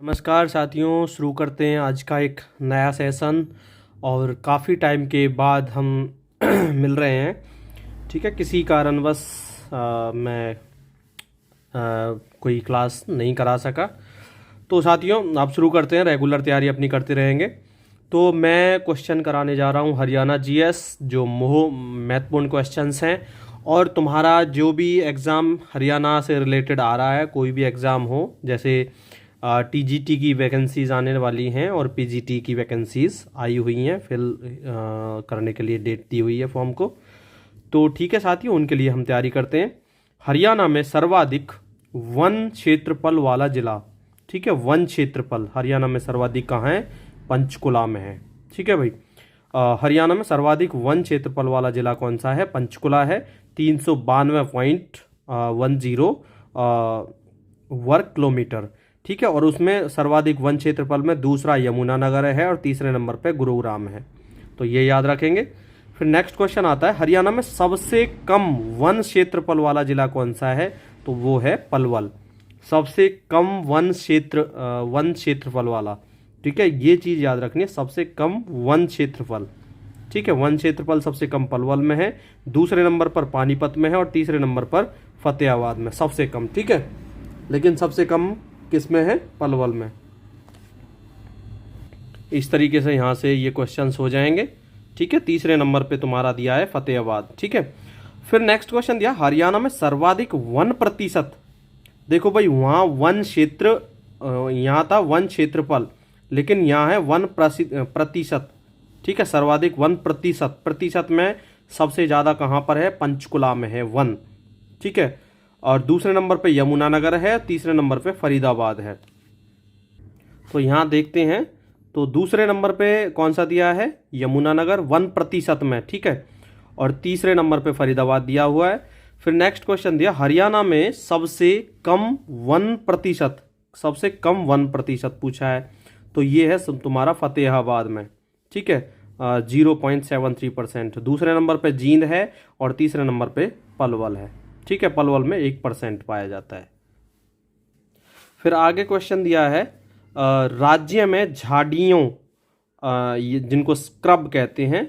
नमस्कार साथियों, शुरू करते हैं आज का एक नया सेशन। और काफ़ी टाइम के बाद हम मिल रहे हैं। ठीक है, किसी कारणवश मैं कोई क्लास नहीं करा सका। तो साथियों आप शुरू करते हैं, रेगुलर तैयारी अपनी करते रहेंगे। तो मैं क्वेश्चन कराने जा रहा हूँ हरियाणा जीएस, जो महत्वपूर्ण क्वेश्चंस हैं। और तुम्हारा जो भी एग्ज़ाम हरियाणा से रिलेटेड आ रहा है, कोई भी एग्ज़ाम हो, जैसे टीजीटी की वैकेंसीज़ आने वाली हैं और पीजीटी की वैकेंसीज़ आई हुई हैं, फिल करने के लिए डेट दी हुई है फॉर्म को। तो ठीक है साथियों, उनके लिए हम तैयारी करते हैं। हरियाणा में सर्वाधिक वन क्षेत्रफल वाला जिला। ठीक है, वन क्षेत्रफल हरियाणा में सर्वाधिक कहाँ है? पंचकुला में है। ठीक है भाई, हरियाणा में सर्वाधिक वन क्षेत्रफल वाला जिला कौन सा है? पंचकुला है। 392.10 वर्ग किलोमीटर। ठीक है, और उसमें सर्वाधिक वन क्षेत्रफल में दूसरा यमुनानगर है और तीसरे नंबर पे गुरुग्राम है। तो ये याद रखेंगे। फिर नेक्स्ट क्वेश्चन आता है, हरियाणा में सबसे कम वन क्षेत्रफल वाला जिला कौन सा है? तो वो है पलवल। सबसे कम वन क्षेत्रफल वाला। ठीक है, ये चीज़ याद रखनी है, सबसे कम वन क्षेत्रफल। ठीक है, वन क्षेत्रफल सबसे कम पलवल में है, दूसरे नंबर पर पानीपत में है और तीसरे नंबर पर फतेहाबाद में सबसे कम। ठीक है, लेकिन सबसे कम किस में है? पलवल में। इस तरीके से यहाँ से ये क्वेश्चंस हो जाएंगे। ठीक है, तीसरे नंबर पे तुम्हारा दिया है फतेहाबाद। ठीक है, फिर नेक्स्ट क्वेश्चन दिया, हरियाणा में सर्वाधिक वन प्रतिशत। देखो भाई, वहाँ वन क्षेत्र, यहाँ था वन क्षेत्रफल, लेकिन यहाँ है वन प्रतिशत। ठीक है, सर्वाधिक वन प्रतिशत। प्रतिशत में सबसे ज़्यादा कहाँ पर है? पंचकुला में है वन। ठीक है, और दूसरे नंबर पे यमुनानगर है, तीसरे नंबर पे फरीदाबाद है। तो यहाँ देखते हैं, तो दूसरे नंबर पे कौन सा दिया है? यमुनानगर 1% में। ठीक है, और तीसरे नंबर पे फरीदाबाद दिया हुआ है। फिर नेक्स्ट क्वेश्चन दिया, हरियाणा में सबसे कम 1%, सबसे कम 1% पूछा है। तो ये है तुम्हारा फतेहाबाद में। ठीक है, 0.73%। दूसरे नंबर पे जींद है और तीसरे नंबर पे पलवल है। ठीक है, पलवल में 1% पाया जाता है। फिर आगे क्वेश्चन दिया है, राज्य में झाड़ियों, जिनको स्क्रब कहते हैं,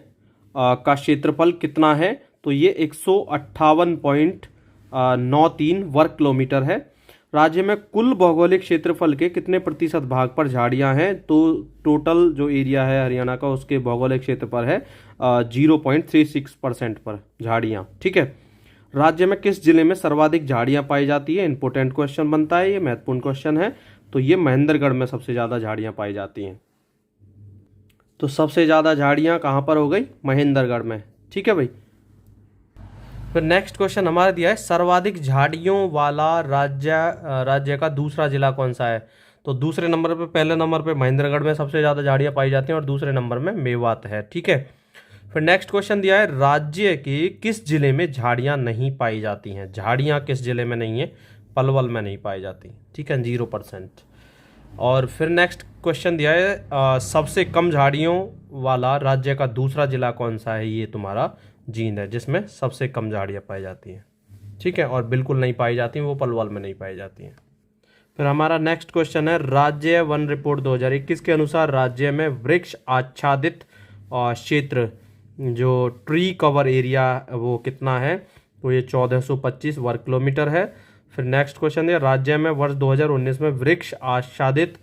का क्षेत्रफल कितना है? तो ये 158.93 वर्ग किलोमीटर है। राज्य में कुल भौगोलिक क्षेत्रफल के कितने प्रतिशत भाग पर झाड़ियां हैं? तो टोटल जो एरिया है हरियाणा का, उसके भौगोलिक क्षेत्र पर है 0.36% पर झाड़ियां। ठीक है, राज्य में किस जिले में सर्वाधिक झाड़ियां पाई जाती है? इंपॉर्टेंट क्वेश्चन बनता है, ये महत्वपूर्ण क्वेश्चन है। तो ये महेंद्रगढ़ में सबसे ज़्यादा झाड़ियां पाई जाती हैं। तो सबसे ज़्यादा झाड़ियां कहाँ पर हो गई? महेंद्रगढ़ में। ठीक है भाई, फिर नेक्स्ट क्वेश्चन हमारा दिया है, सर्वाधिक झाड़ियों वाला राज्य का दूसरा जिला कौन सा है? तो दूसरे नंबर पे, पहले नंबर पे महेंद्रगढ़ में सबसे ज़्यादा झाड़ियाँ पाई जाती हैं और दूसरे नंबर में मेवात है। ठीक है, फिर नेक्स्ट क्वेश्चन दिया है, राज्य के किस जिले में झाड़ियाँ नहीं पाई जाती हैं? झाड़ियाँ किस जिले में नहीं है? पलवल में नहीं पाई जाती। ठीक है, 0%। और फिर नेक्स्ट क्वेश्चन दिया है, सबसे कम झाड़ियों वाला राज्य का दूसरा जिला कौन सा है? ये तुम्हारा जींद है, जिसमें सबसे कम झाड़ियाँ पाई जाती हैं। ठीक है, और बिल्कुल नहीं पाई जाती, वो पलवल में नहीं पाई जाती हैं। फिर हमारा नेक्स्ट क्वेश्चन है, राज्य वन रिपोर्ट 2021 के अनुसार राज्य में वृक्ष आच्छादित क्षेत्र, जो ट्री कवर एरिया, वो कितना है? तो ये 1425 वर्ग किलोमीटर है। फिर नेक्स्ट क्वेश्चन है, राज्य में वर्ष 2019 में वृक्ष आच्छादित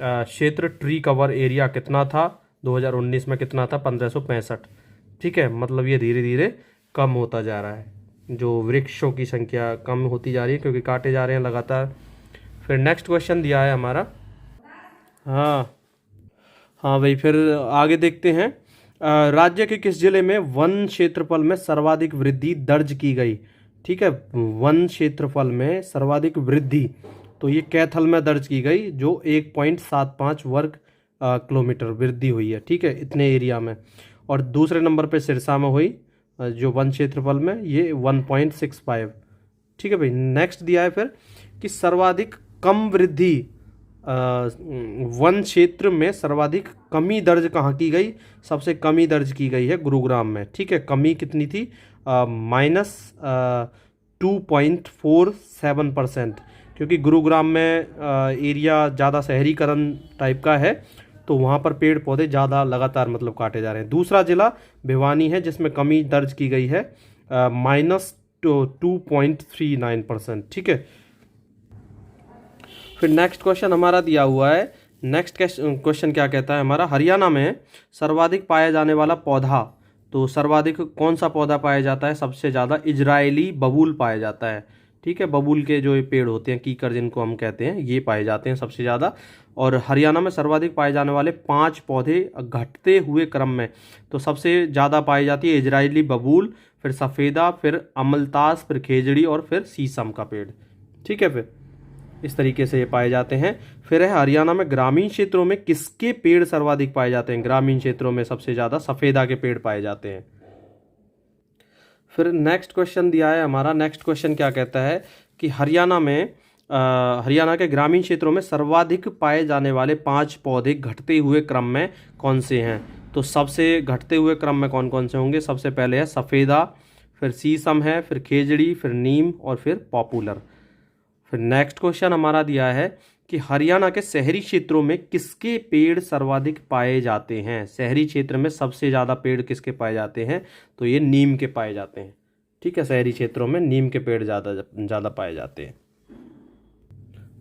क्षेत्र, ट्री कवर एरिया कितना था? 2019 में कितना था? 1565। ठीक है, मतलब ये धीरे धीरे कम होता जा रहा है, जो वृक्षों की संख्या कम होती जा रही है क्योंकि काटे जा रहे हैं लगातार। फिर नेक्स्ट क्वेश्चन दिया है हमारा, हाँ हाँ भाई, फिर आगे देखते हैं, राज्य के किस जिले में वन क्षेत्रफल में सर्वाधिक वृद्धि दर्ज की गई? ठीक है, वन क्षेत्रफल में सर्वाधिक वृद्धि, तो ये कैथल में दर्ज की गई, जो 1.75 वर्ग किलोमीटर वृद्धि हुई है। ठीक है, इतने एरिया में। और दूसरे नंबर पे सिरसा में हुई, जो वन क्षेत्रफल में, ये 1.65। ठीक है भाई, नेक्स्ट दिया है फिर कि सर्वाधिक कम वृद्धि, वन क्षेत्र में सर्वाधिक कमी दर्ज कहाँ की गई? सबसे कमी दर्ज की गई है गुरुग्राम में। ठीक है, कमी कितनी थी? -2.47%। क्योंकि गुरुग्राम में एरिया ज़्यादा शहरीकरण टाइप का है, तो वहाँ पर पेड़ पौधे ज़्यादा लगातार मतलब काटे जा रहे हैं। दूसरा जिला भिवानी है जिसमें कमी दर्ज की गई है -2.39%। ठीक है, फिर नेक्स्ट क्वेश्चन हमारा दिया हुआ है। नेक्स्ट क्वेश्चन क्या कहता है हमारा, हरियाणा में सर्वाधिक पाया जाने वाला पौधा, तो सर्वाधिक कौन सा पौधा पाया जाता है? सबसे ज़्यादा इजरायली बबूल पाया जाता है। ठीक है, बबूल के जो ये पेड़ होते हैं, कीकर जिनको हम कहते हैं, ये पाए जाते हैं सबसे ज़्यादा। और हरियाणा में सर्वाधिक पाए जाने वाले 5 पौधे घटते हुए क्रम में, तो सबसे ज़्यादा पाई जाती है इजरायली बबूल, फिर सफ़ेदा, फिर अमलतास, फिर खेजड़ी और फिर शीशम का पेड़। ठीक है, फिर इस तरीके से ये पाए जाते हैं। फिर है हरियाणा में ग्रामीण क्षेत्रों में किसके पेड़ सर्वाधिक पाए जाते हैं? ग्रामीण क्षेत्रों में सबसे ज़्यादा सफ़ेदा के पेड़ पाए जाते हैं। फिर नेक्स्ट क्वेश्चन दिया है हमारा। नेक्स्ट क्वेश्चन क्या कहता है कि हरियाणा के ग्रामीण क्षेत्रों में सर्वाधिक पाए जाने वाले 5 पौधे घटते हुए क्रम में कौन से हैं? तो सबसे घटते हुए क्रम में कौन कौन से होंगे? सबसे पहले है सफ़ेदा, फिर शीशम है, फिर खेजड़ी, फिर नीम और फिर पॉपुलर। फिर नेक्स्ट क्वेश्चन हमारा दिया है कि हरियाणा के शहरी क्षेत्रों में किसके पेड़ सर्वाधिक पाए जाते हैं? शहरी क्षेत्र में सबसे ज़्यादा पेड़ किसके पाए जाते हैं? तो ये नीम के पाए जाते हैं। ठीक है, शहरी क्षेत्रों में नीम के पेड़ ज़्यादा पाए जाते हैं।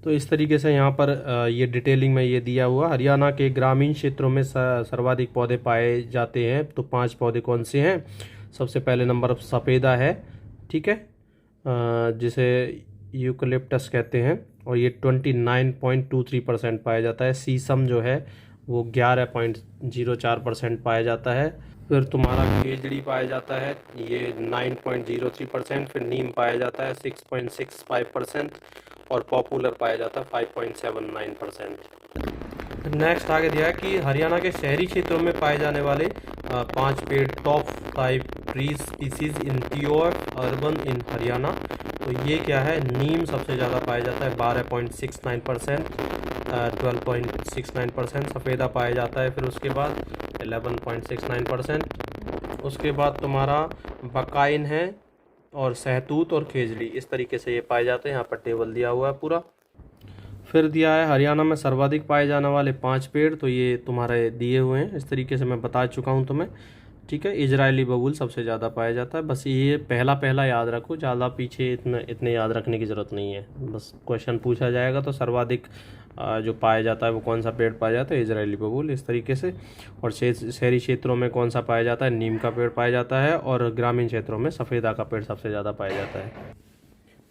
तो इस तरीके से यहाँ पर ये डिटेलिंग में ये दिया हुआ, हरियाणा के ग्रामीण क्षेत्रों में सर्वाधिक पौधे पाए जाते हैं। तो 5 पौधे कौन से हैं? सबसे पहले नंबर सफ़ेदा है, ठीक है, जिसे यूकलिप्टस कहते हैं, और ये 29.23% पाया जाता है। शीशम जो है वो 11.04% पाया जाता है। फिर तुम्हारा खेजड़ी पाया जाता है, ये 9.03%। फिर नीम पाया जाता है 6.65%, और पॉपुलर पाया जाता है 5.79%। नेक्स्ट आगे दिया है कि हरियाणा के शहरी क्षेत्रों में पाए जाने वाले 5 पेड़, top 5 trees species in TOF urban in Haryana. तो ये क्या है? नीम सबसे ज़्यादा पाया जाता है 12.69%, 12.69%। सफ़ेदा पाया जाता है फिर उसके बाद 11.69%। उसके बाद तुम्हारा बकाइन है, और सहतूत और खेजड़ी, इस तरीके से ये पाए जाते हैं। यहाँ पर टेबल दिया हुआ है पूरा। फिर दिया है हरियाणा में सर्वाधिक पाए जाने वाले 5 पेड़, तो ये तुम्हारे दिए हुए हैं, इस तरीके से मैं बता चुका हूँ तुम्हें। ठीक है, इजरायली बबूल सबसे ज़्यादा पाया जाता है। बस ये पहला याद रखो, ज़्यादा पीछे इतने याद रखने की ज़रूरत नहीं है। बस क्वेश्चन पूछा जाएगा तो सर्वाधिक जो पाया जाता है वो कौन सा पेड़ पाया जाता है? इजरायली बबूल, इस तरीके से। और शहरी क्षेत्रों में कौन सा पाया जाता है? नीम का पेड़ पाया जाता है। और ग्रामीण क्षेत्रों में सफ़ेदा का पेड़ सबसे ज़्यादा पाया जाता है।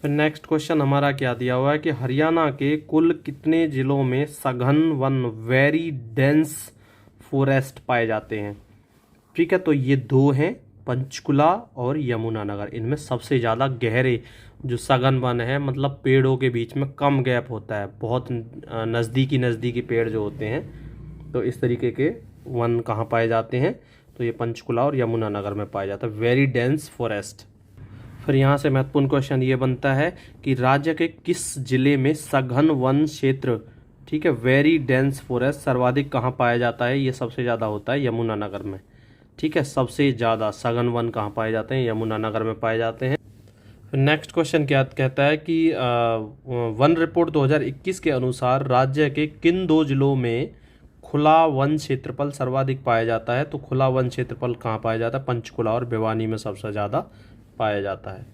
फिर नेक्स्ट क्वेश्चन हमारा क्या दिया हुआ है कि हरियाणा के कुल कितने जिलों में सघन वन, वेरी डेंस फॉरेस्ट पाए जाते हैं? ठीक है, तो ये 2 हैं, पंचकुला और यमुनानगर। इनमें सबसे ज़्यादा गहरे जो सघन वन है, मतलब पेड़ों के बीच में कम गैप होता है, बहुत नज़दीकी पेड़ जो होते हैं, तो इस तरीके के वन कहाँ पाए जाते हैं? तो ये पंचकुला और यमुनानगर में पाया जाता है, वेरी डेंस फॉरेस्ट। फिर यहाँ से महत्वपूर्ण क्वेश्चन ये बनता है कि राज्य के किस जिले में सघन वन क्षेत्र, ठीक है, वेरी डेंस फॉरेस्ट सर्वाधिक कहाँ पाया जाता है? ये सबसे ज़्यादा होता है यमुनानगर में। ठीक है, सबसे ज़्यादा सघन वन कहाँ पाए जाते हैं? यमुनानगर में पाए जाते हैं। फिर नेक्स्ट क्वेश्चन क्या कहता है कि वन रिपोर्ट 2021 के अनुसार राज्य के किन 2 जिलों में खुला वन क्षेत्रफल सर्वाधिक पाया जाता है? तो खुला वन क्षेत्रफल कहाँ पाया जाता है? पंचकुला और भिवानी में सबसे ज़्यादा पाया जाता है।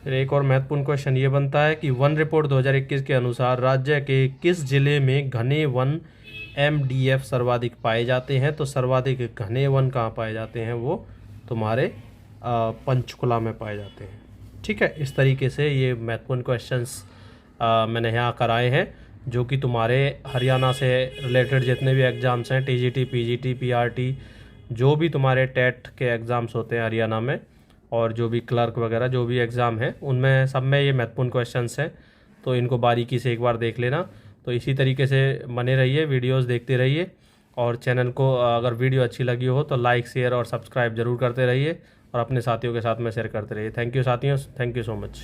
फिर एक और महत्वपूर्ण क्वेश्चन ये बनता है कि वन रिपोर्ट 2021 के अनुसार राज्य के किस जिले में घने वन MDF सर्वाधिक पाए जाते हैं? तो सर्वाधिक घने वन कहाँ पाए जाते हैं? वो तुम्हारे पंचकुला में पाए जाते हैं। ठीक है, इस तरीके से ये महत्वपूर्ण क्वेश्चंस मैंने यहाँ कराए हैं, जो कि तुम्हारे हरियाणा से रिलेटेड जितने भी एग्ज़ाम्स हैं, TGT, PGT, PRT, जो भी तुम्हारे टेट के एग्ज़ाम्स होते हैं हरियाणा में, और जो भी क्लर्क वगैरह जो भी एग्ज़ाम है, उनमें सब में ये महत्वपूर्ण क्वेश्चंस हैं। तो इनको बारीकी से एक बार देख लेना। तो इसी तरीके से बने रहिए, वीडियोस देखते रहिए, और चैनल को अगर वीडियो अच्छी लगी हो तो लाइक, शेयर और सब्सक्राइब ज़रूर करते रहिए, और अपने साथियों के साथ में शेयर करते रहिए। थैंक यू साथियों, थैंक यू सो मच।